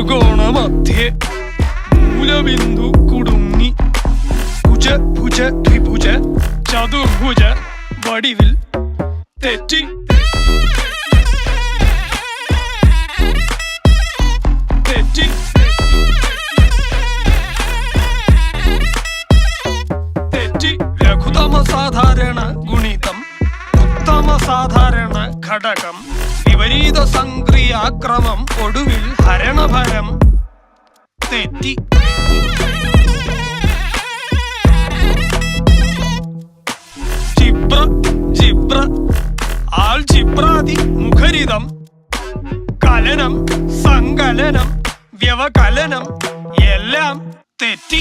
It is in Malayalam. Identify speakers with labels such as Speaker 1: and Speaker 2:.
Speaker 1: ത്രികോണമധ്യേ മൂലബിന്ദു കുടുങ്ങി ഭുജ ഭുജ ദ്വിഭുജ ചതുർഭുജ വടിവിൽ തെറ്റി തെറ്റി തെറ്റി ലഘുതമ സാധാരണ ഗുണിതം ഉത്തമ സാധാരണ ഘടകം വിപരീത സംക്രിയാക്രമം ഒടുവിൽ ഹരണഫലം തെറ്റി ജിബ്ര ജിബ്ര ആൽജിബ്രാദി മുഖരിതം കലനം സങ്കലനം വ്യവകലനം എല്ലാം തെറ്റി